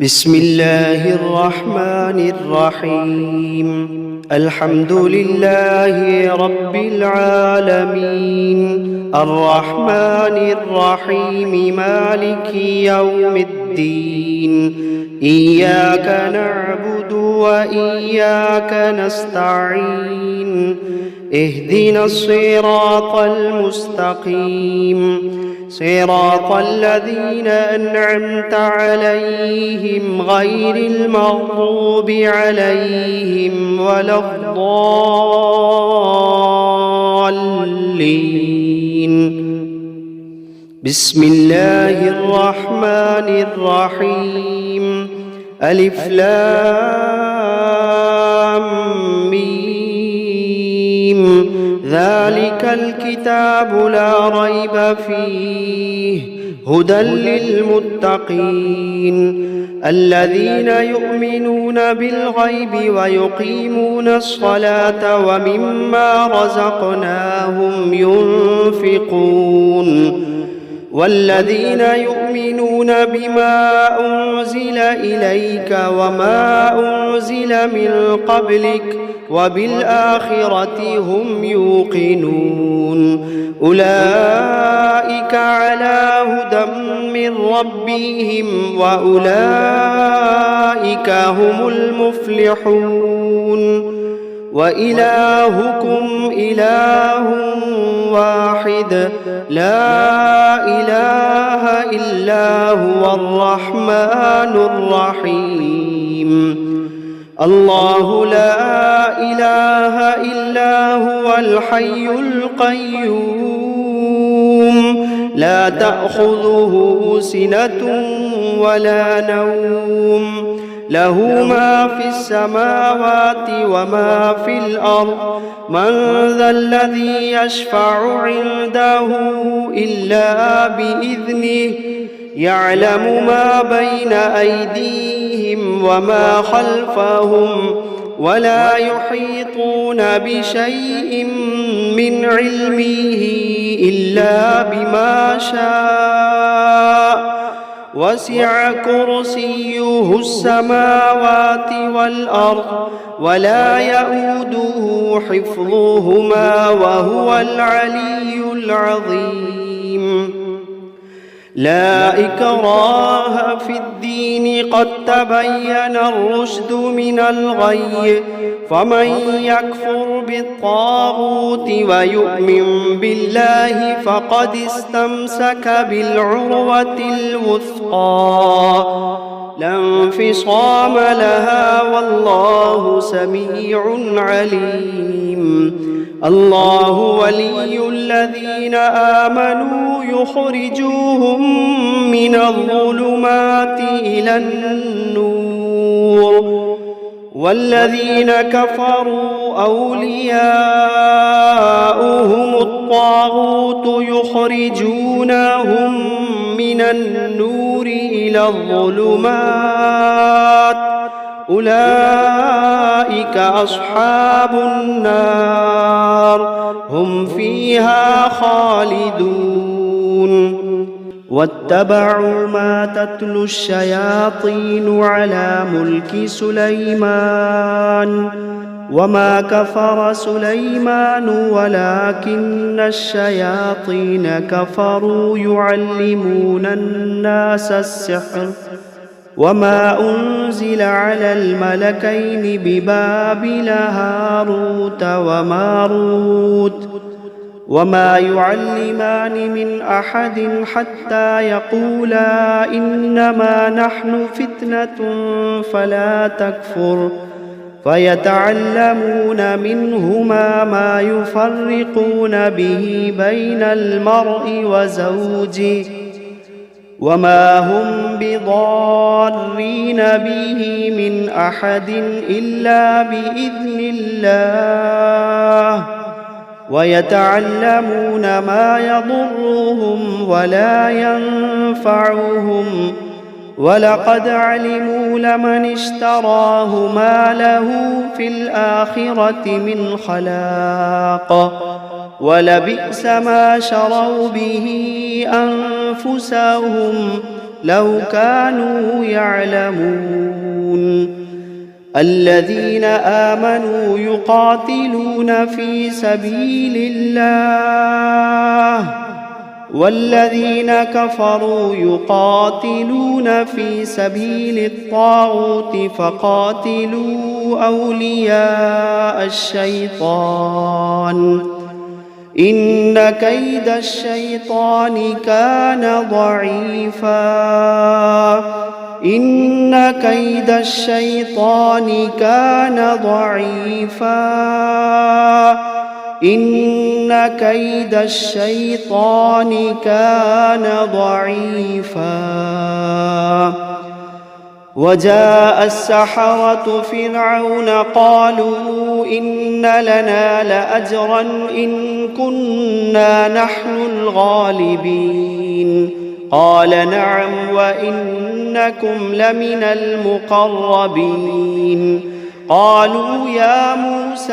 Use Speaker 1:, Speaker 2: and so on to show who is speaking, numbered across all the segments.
Speaker 1: بسم الله الرحمن الرحيم. الحمد لله رب العالمين، الرحمن الرحيم، مالك يوم الدين. إياك نعبد وإياك نستعين، اهدنا الصراط المستقيم، صراط الذين أنعمت عليهم غير المغضوب عليهم ولا الضالين. بسم الله الرحمن الرحيم. ألف لام ميم. ذلك الكتاب لا ريب فيه هدى للمتقين الذين يؤمنون بالغيب ويقيمون الصلاة ومما رزقناهم ينفقون والذين يؤمنون بما أنزل إليك وما أنزل من قبلك وبالآخرة هم يوقنون أولئك على هدى من ربهم وأولئك هم المفلحون. وإلهكم إله واحد لا إله إلا هو الرحمن الرحيم. الله لا إله إلا هو الحي القيوم لا تأخذه سنة ولا نوم له ما في السماوات وما في الأرض من ذا الذي يشفع عنده إلا بإذنه يعلم ما بين أيديهم وما خلفهم ولا يحيطون بشيء من علمه إلا بما شاء وسع كرسيه السماوات والأرض ولا يئوده حفظهما وهو العلي العظيم. لا إكراه في الدين قد تبين الرشد من الغي فمن يكفر بالطاغوت ويؤمن بالله فقد استمسك بالعروة الوثقى لا انفصام لها والله سميع عليم. الله ولي الذين آمنوا يخرجوهم من الظلمات إلى النور والذين كفروا أولياؤهم الطاغوت يخرجونهم من النور إلى الظلمات أولئك أصحاب النار هم فيها خالدون. واتبعوا ما تتلو الشياطين على ملك سليمان وما كفر سليمان ولكن الشياطين كفروا يعلمون الناس السحر وما أنزل على الملكين ببابل هاروت وماروت وما يعلمان من أحد حتى يقولا إنما نحن فتنة فلا تكفر فيتعلمون منهما ما يفرقون به بين المرء وزوجه وما هم بضارين به من أحد إلا بإذن الله ويتعلمون ما يضرهم ولا ينفعهم ولقد علموا لمن اشتراه ما له في الآخرة من خلاق ولبئس ما شروا به أنفسهم لو كانوا يعلمون الذين آمنوا يقاتلون في سبيل الله والذين كفروا يقاتلون في سبيل الطاغوت فقاتلوا أولياء الشيطان إن كيد الشيطان كان ضعيفا إن كيد الشيطان كان ضعيفا إن كيد الشيطان كان ضعيفا وجاء السحرة فرعون قالوا إن لنا لأجرا إن كنا نحن الغالبين قال نعم وإنكم لمن المقربين قالوا يا موسى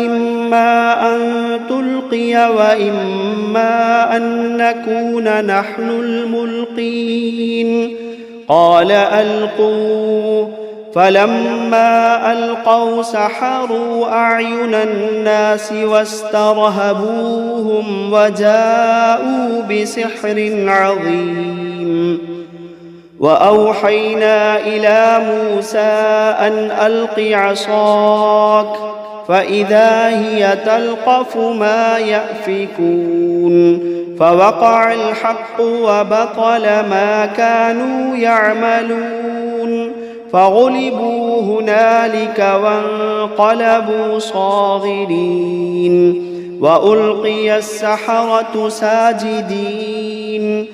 Speaker 1: إما أن تلقي وإما أن نكون نحن الملقين قال ألقوا فلما ألقوا سحروا أعين الناس واسترهبوهم وجاءوا بسحر عظيم وأوحينا إلى موسى أن ألق عصاك فإذا هي تلقف ما يأفكون فوقع الحق وبطل ما كانوا يعملون فغلبوا هنالك وانقلبوا صاغرين وألقي السحرة ساجدين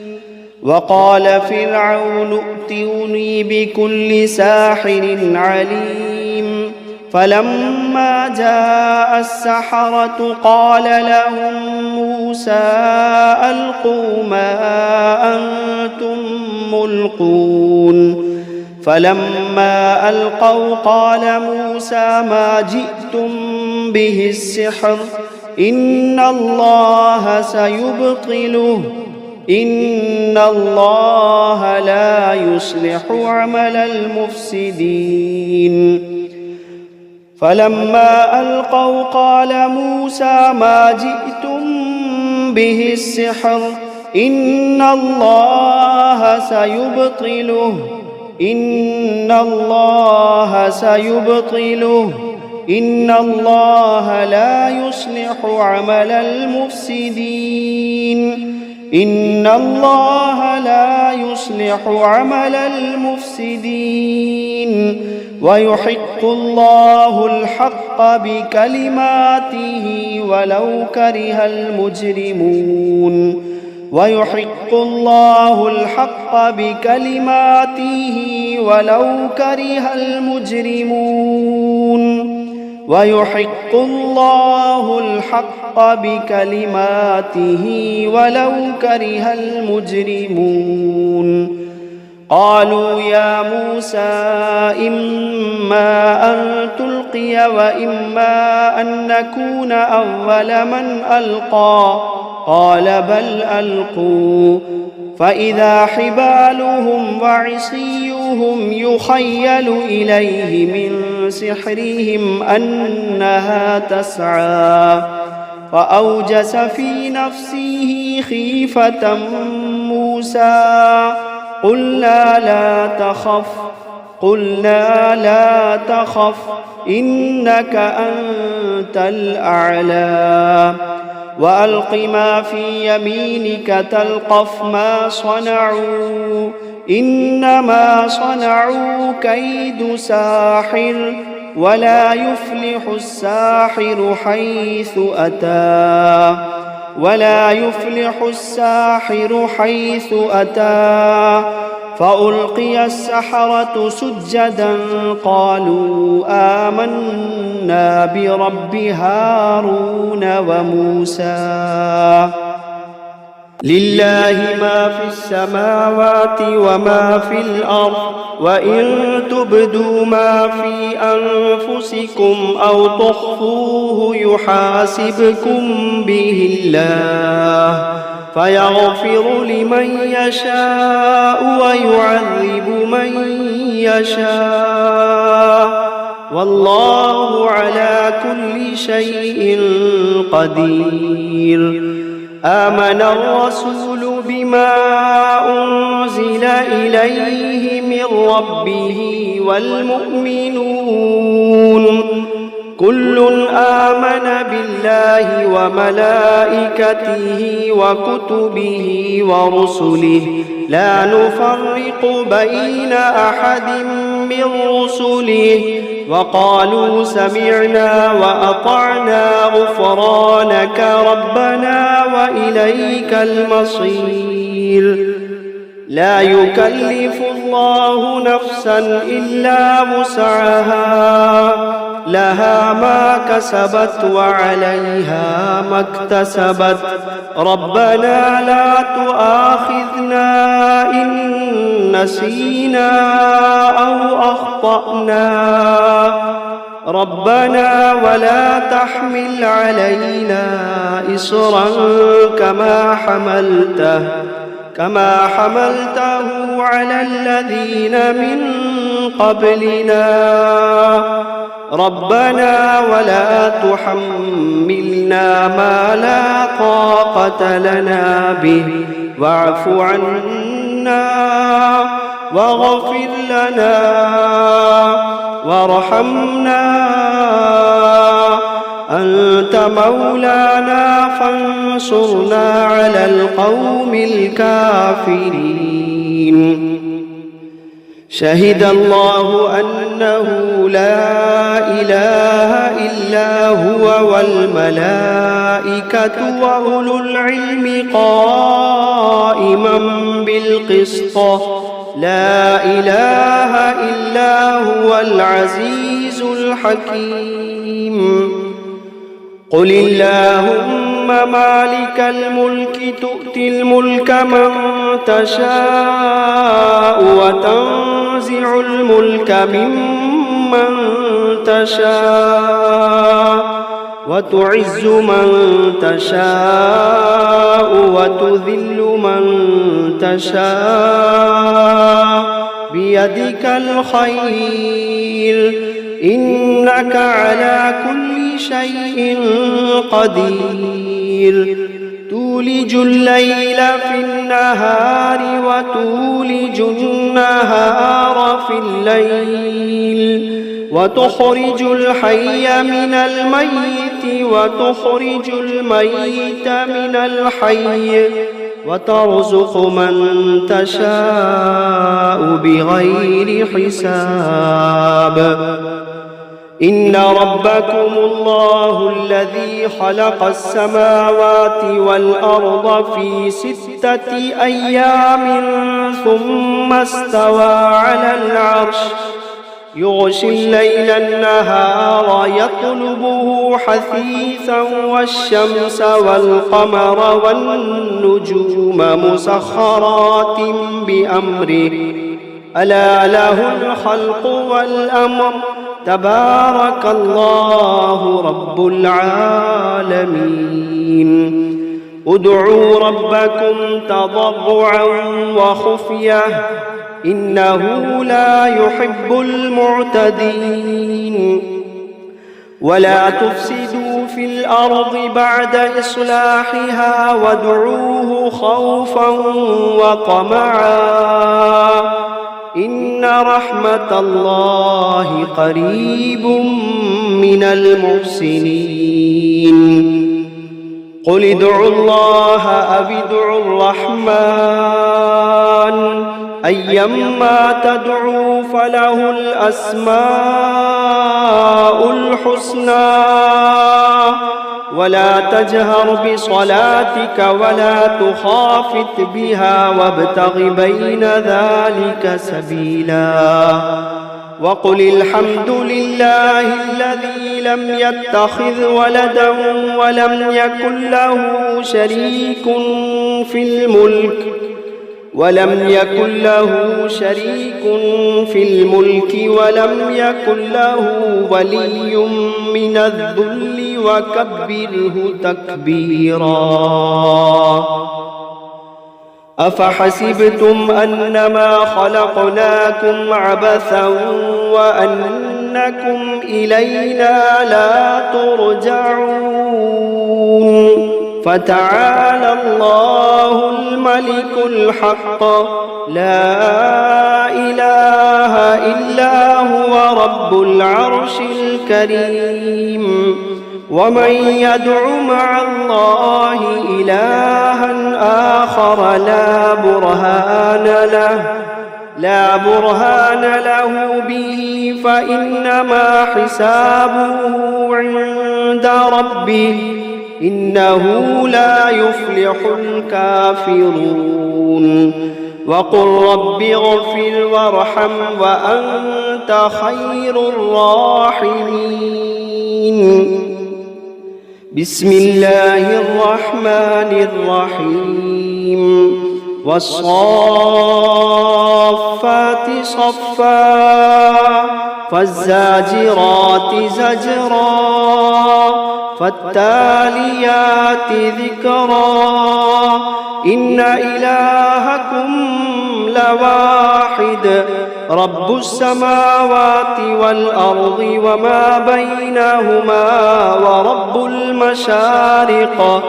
Speaker 1: وقال فرعون ائتوني بكل ساحر عليم فلما جاء السحرة قال لهم موسى ألقوا ما أنتم ملقون فلما ألقوا قال موسى ما جئتم به السحر إن الله سيبطله إن الله لا يصلح عمل المفسدين فلما ألقوا قال موسى ما جئتم به السحر إن الله سيبطله إن الله سيبطله إن الله لا يصلح عمل المفسدين إن الله لا يصلح عمل المفسدين ويحق الله الحق بكلماته ولو كره المجرمون ويحق الله الحق بكلماته ولو كره المجرمون ويحق الله الحق بكلماته ولو كره المجرمون قالوا يا موسى إما أن تلقي وإما أن نكون أول من ألقى قال بل ألقوا فإذا حبالهم وعصيهم يخيل إليه من سحرهم أنها تسعى فأوجس في نفسه خيفة موسى قلنا لا تخف إنك أنت الأعلى وألق ما في يمينك تلقف ما صنعوا إنما صنعوا كيد ساحر ولا يفلح الساحر حيث أتى ولا يفلح الساحر حيث أتى فألقي السحرة سجدا قالوا آمنا برب هارون وموسى لله ما في السماوات وما في الأرض وإن تبدوا ما في أنفسكم أو تخفوه يحاسبكم به الله فيغفر لمن يشاء ويعذب من يشاء والله على كل شيء قدير. آمن الرسول بما أنزل إليه من ربه والمؤمنون كل آمن بالله وملائكته وكتبه ورسله لا نفرق بين أحد من رسله وقالوا سمعنا وأطعنا غفرانك ربنا وإليك المصير. لا يكلف الله نفسا إلا وسعها لها ما كسبت وعليها ما اكتسبت ربنا لا تؤاخذنا إن نسينا أو أخطأنا ربنا ولا تحمل علينا إصرا كما حملته على الذين من قبلنا ربنا ولا تحملنا ما لا طاقة لنا به واعف عنا واغفر لنا وارحمنا أنت مولانا فانصرنا على القوم الكافرين. شهد الله أنه لا إله إلا هو والملائكة وأولو العلم قائما بالقسط لا إله إلا هو العزيز الحكيم. قل اللهم مالك الملك تؤتي الملك من تشاء وتنزع الملك ممن تشاء وتعز من تشاء وتذل من تشاء بيدك الخير إنك على كل شيء قدير. تولج الليل في النهار وتولج النهار في الليل وتخرج الحي من الميت وتخرج الميت من الحي وترزق من تشاء بغير حساب. إن ربكم الله الذي خلق السماوات والأرض في 6 أيام ثم استوى على العرش يغشي الليل النهار يطلبه حثيثا والشمس والقمر والنجوم مسخرات بأمره ألا له الخلق والأمر تبارك الله رب العالمين. ادعوا ربكم تضرعا وخفية إنه لا يحب المعتدين. ولا تفسدوا في الأرض بعد إصلاحها وادعوه خوفا وطمعا إن رحمة الله قريب من المحسنين. قل ادعوا الله أو ادعوا الرحمن أيما تدعوا فله الأسماء الحسنى ولا تجهر بصلاتك ولا تخافت بها وابتغ بين ذلك سبيلا. وقل الحمد لله الذي لم يتخذ ولدا ولم يكن له شريك في الملك ولم يكن له ولي من الذل وكبره تكبيرا. أفحسبتم أنما خلقناكم عبثا وأنكم إلينا لا ترجعون فتعالى الله الملك الحق لا إله إلا هو رب العرش الكريم ومن يدع مع الله إلها آخر لا برهان له به فإنما حسابه عند ربه إنه لا يفلح الكافرون وقل رب اغفر وارحم وأنت خير الراحمين بسم الله الرحمن الرحيم والصافات صفا فالزاجرات زجرا فالتاليات ذكرا إن إلهكم لواحد رب السماوات والأرض وما بينهما ورب المشارق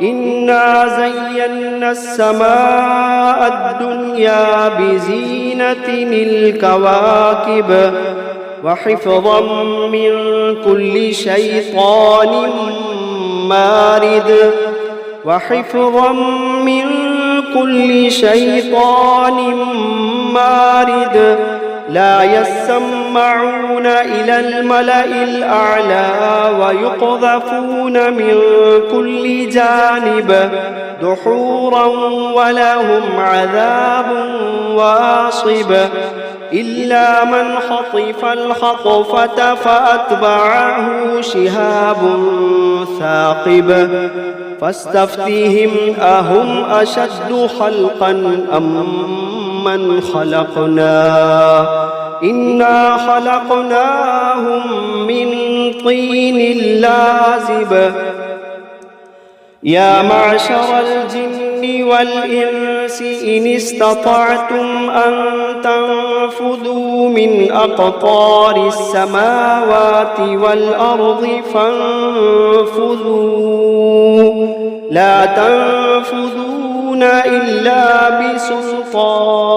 Speaker 1: إنا زينا السماء الدنيا بزينة الكواكب وحفظا من كل شيطان مارد لا يسمعون إلى الملأ الأعلى ويقذفون من كل جانب دحورا ولهم عذاب واصب إلا من خطف الخطفة فأتبعه شهاب ثاقب فاستفتهم أهم أشد خلقا أم من خلقنا إنا خلقناهم من طين لازب يا معشر الجن والإنس إن استطعتم أن تنفذوا من أقطار السماوات والأرض فانفذوا لا تنفذون إلا بسلطان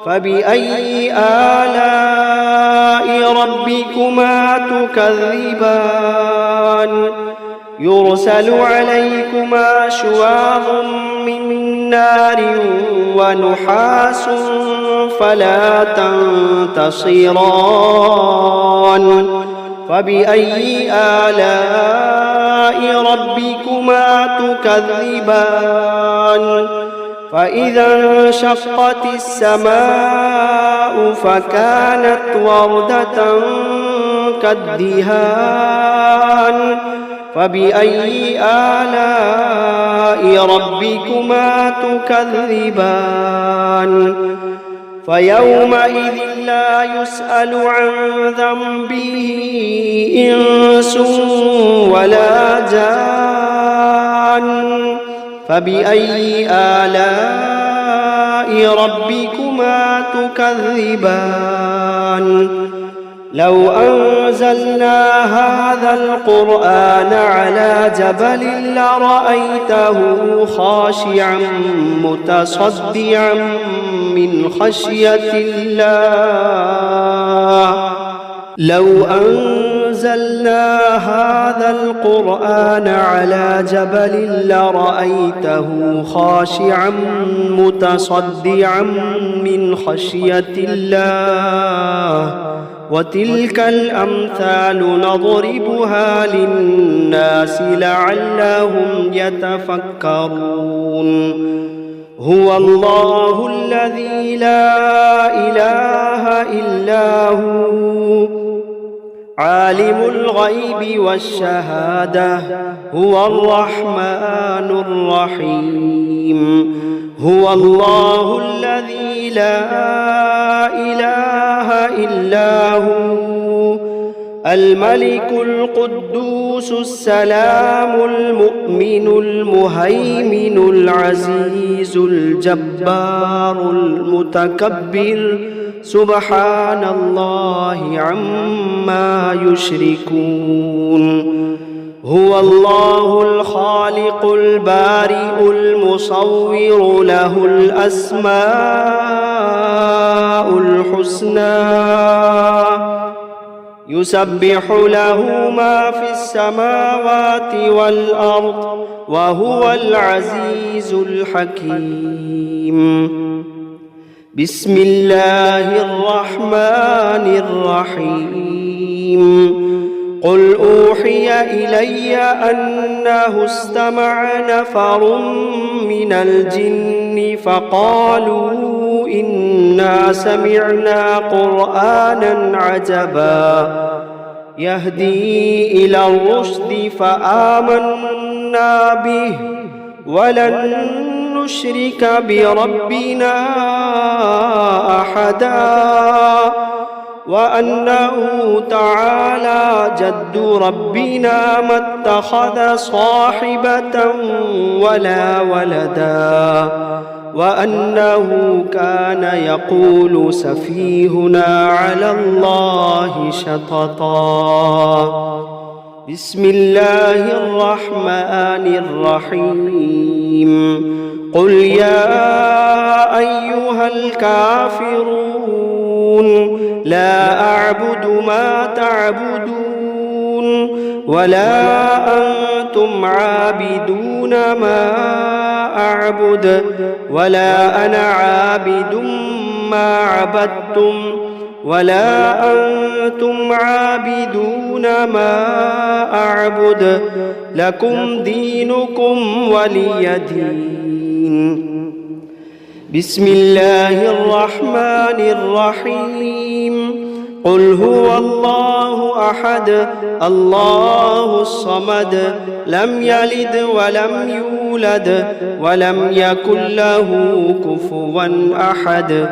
Speaker 1: فبأي آلاء ربكما تكذبان يرسل عليكما شواظ من نار ونحاس فلا تنتصران فبأي آلاء ربكما تكذبان فإذا انشقت السماء فكانت وردة كالدهان فبأي آلاء ربكما تكذبان فيومئذ لا يسأل عن ذنبه إنس ولا جان فبأي آلاء ربكما تكذبان لو أنزلنا هذا القرآن على جبل لرأيته خاشعا متصدعا من خشية الله لو أنزلنا هذا القرآن على جبل لرأيته خاشعا متصدعا من خشية الله وتلك الأمثال نضربها للناس لعلهم يتفكرون هو الله الذي لا إله إلا هو عالم الغيب والشهادة هو الرحمن الرحيم هو الله الذي لا إله إلا هو الملك القدوس السلام المؤمن المهيمن العزيز الجبار المتكبر سبحان الله عما يشركون هو الله الخالق البارئ المصور له الأسماء الحسنى يسبح له ما في السماوات والأرض وهو العزيز الحكيم بسم الله الرحمن الرحيم قل أوحي إلي أنه استمع نفر من الجن فقالوا إنا سمعنا قرآنا عجبا يهدي إلى الرشد فآمنا به ولن نشرك بربنا أحدا وأنه تعالى جد ربنا ما اتخذ صاحبة ولا ولدا وأنه كان يقول سفيهنا على الله شططا بسم الله الرحمن الرحيم قل يا أيها الكافرون لا أعبد ما تعبدون ولا أنتم عابدون ما أعبد ولا أنا عابد ما عبدتم ولا أنتم عابدون ما أعبد لكم دينكم ولي دين بسم الله الرحمن الرحيم قل هو الله أحد الله الصمد لم يلد ولم يولد ولم يكن له كفوا أحد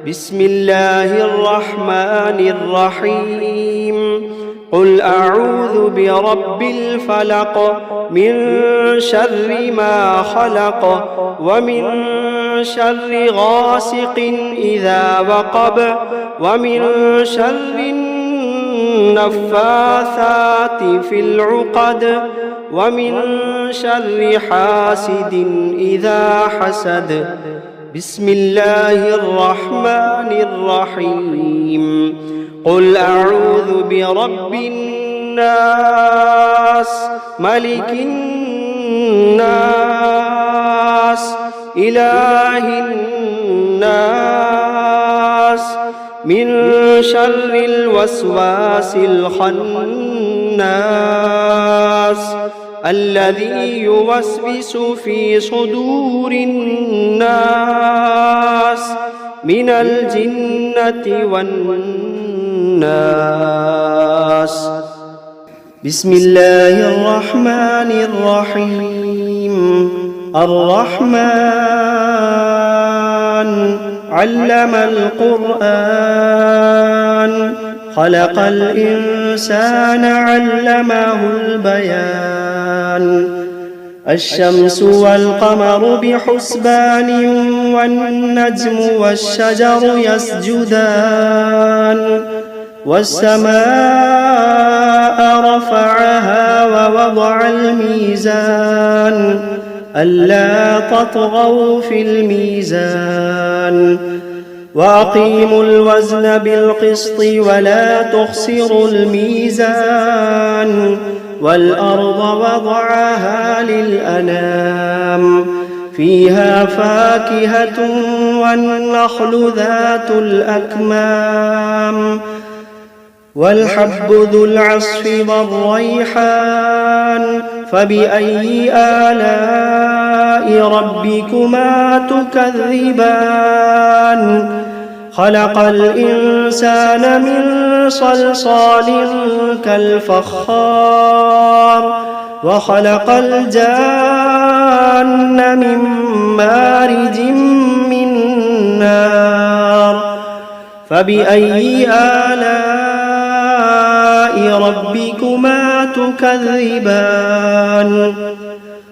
Speaker 1: بسم الله الرحمن الرحيم قل أعوذ برب الفلق من شر ما خلق ومن شر غاسق إذا وقب ومن شر النفاثات في العقد ومن شر حاسد إذا حسد بسم الله الرحمن الرحيم قل أعوذ برب الناس ملك الناس إله الناس من شر الوسواس الخناس الذي يوسوس في صدور الناس من الجنة والناس بسم الله الرحمن الرحيم الرحمن علم القرآن خلق الإنسان علمه البيان الشمس والقمر بحسبان والنجم والشجر يسجدان والسماء رفعها ووضع الميزان ألا تطغوا في الميزان وأقيموا الوزن بالقسط ولا تخسروا الميزان والأرض وضعها للأنام فيها فاكهة والنخل ذات الأكمام والحب ذو العصف والريحان فبأي آلاء ربكما تكذبان خلق الإنسان من صلصال كالفخار وخلق الجان من مارج من نار فبأي آلاء ربكما تكذبان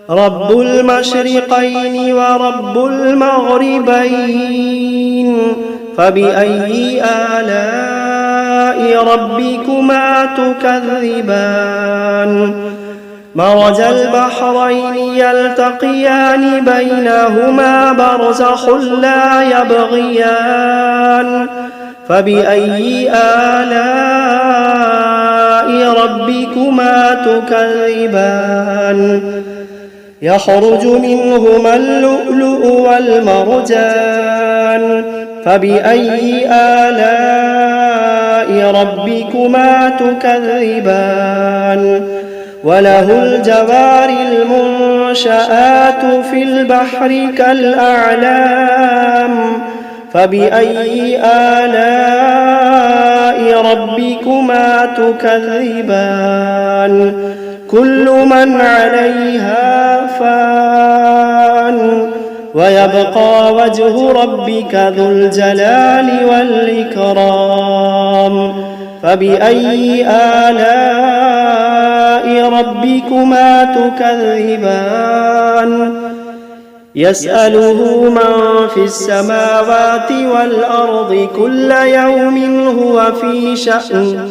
Speaker 1: رب المشرقين ورب المغربين فبأي آلاء ربكما تكذبان مرج البحرين يلتقيان بينهما برزخ لا يبغيان فبأي آلاء ربكما تكذبان يخرج منهما اللؤلؤ والمرجان فبأي آلاء ربكما تكذبان وله الجوار المنشآت في البحر كالأعلام فبأي آلاء ربكما تكذبان كل من عليها فان ويبقى وجه ربك ذو الجلال والإكرام فبأي آلاء ربكما تكذبان يسأله من في السماوات والأرض كل يوم هو في شأن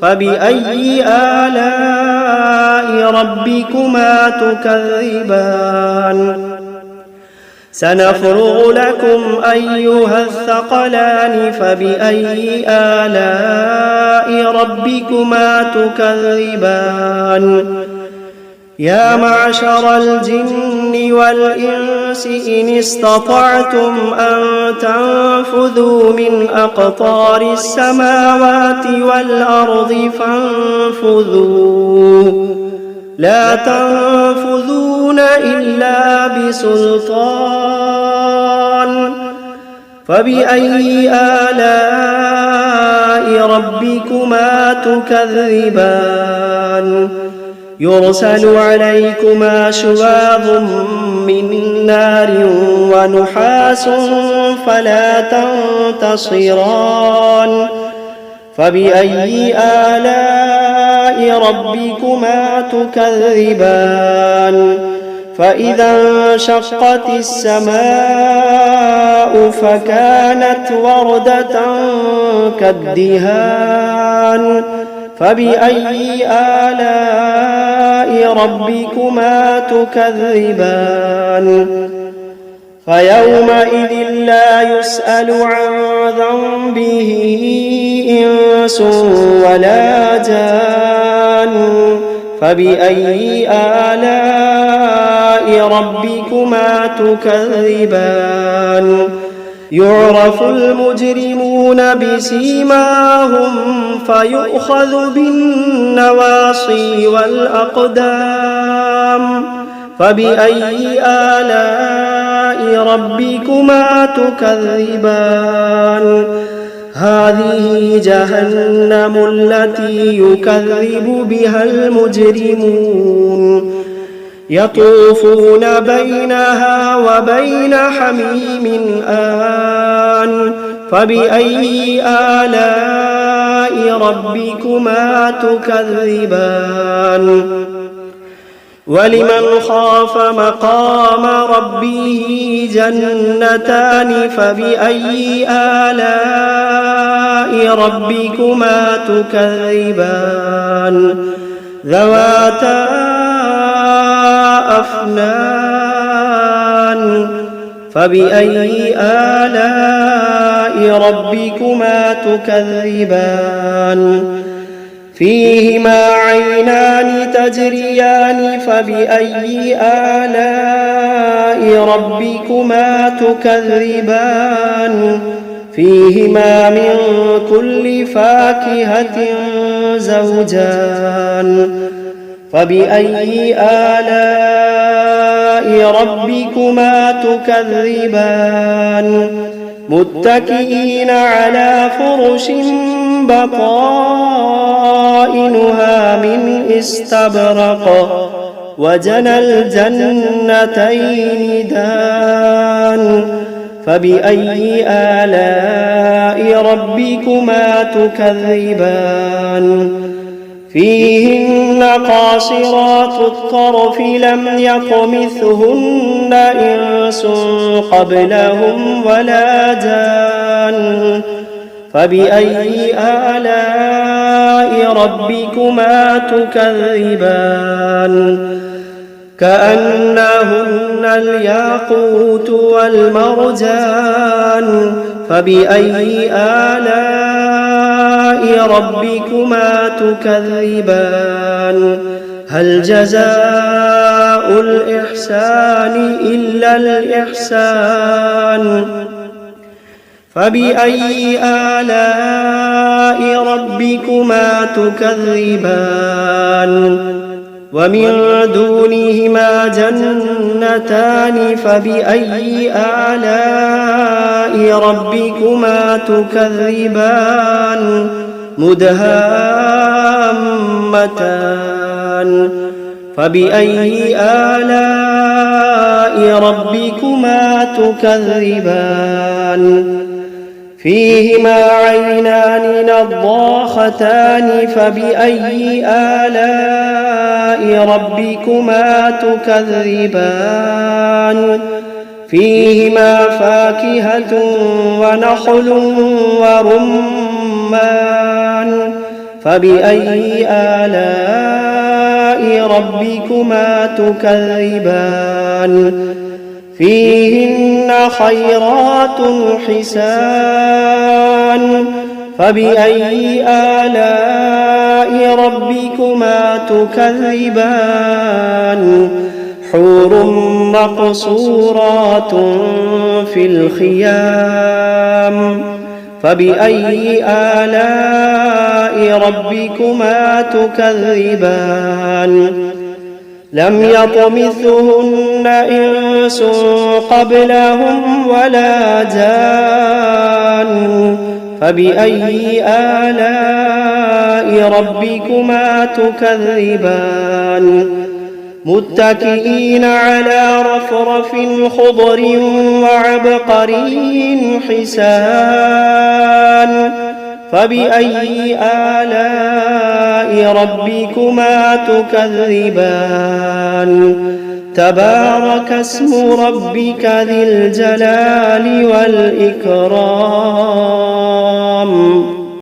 Speaker 1: فبأي آلاء ربكما تكذبان سنفرغ لكم أيها الثقلان فبأي آلاء ربكما تكذبان يا معشر الجن والإنس إن استطعتم أن تنفذوا من أقطار السماوات والأرض فانفذوا لا تنفذون إلا بسلطان فبأي آلاء ربكما تكذبان يرسل عليكما شواظ من نار ونحاس فلا تنتصران فبأي آلاء ربكما تكذبان فإذا انشقت السماء فكانت وردة كالدهان فبأي آلاء ربكما تكذبان فيومئذ لا يسأل عن ذنبه إنس ولا جان فبأي آلاء ربكما تكذبان يعرف المجرمون بسيماهم فيؤخذ بالنواصي والأقدام فبأي آلاء ربكما تكذبان هذه جهنم التي يكذب بها المجرمون يطوفون بينها وبين حميم آن فبأي آلاء ربكما تكذبان ولمن خاف مقام ربه جنتان فبأي آلاء ربكما تكذبان ذواتا أفنان فبأي آلاء ربكما تكذبان فيهما عينان تجريان فبأي آلاء ربكما تكذبان فيهما من كل فاكهة زوجان فبأي آلاء ربكما تكذبان متكئين على فرش بطائنها من استبرق وجنى الجنتين دان فبأي آلاء ربكما تكذبان فيهن قاصرات الطرف لم يطمثهن إنس قبلهم ولا جان فبأي آلاء ربكما تكذبان كأنهن الياقوت والمرجان فبأي آلاء ربكما تكذبان هل جزاء الإحسان إلا الإحسان فبأي آلاء ربكما تكذبان ومن دونهما جنتان فبأي آلاء ربكما تكذبان مدهامتان فبأي آلاء ربكما تكذبان فيهما عينان نضاختان فبأي آلاء ربكما تكذبان فيهما فاكهة ونخل ورمان فبأي آلاء ربكما تكذبان فيهن خيرات حسان فبأي آلاء ربكما تكذبان حور مقصورات في الخيام فبأي آلاء ربكما تكذبان لم يطمثهن إنس قبلهم ولا جان فبأي آلاء ربكما تكذبان متكئين على رفرف خضر وعبقري حسان فبأي آلاء ربكما تكذبان تبارك اسم ربك ذي الجلال والإكرام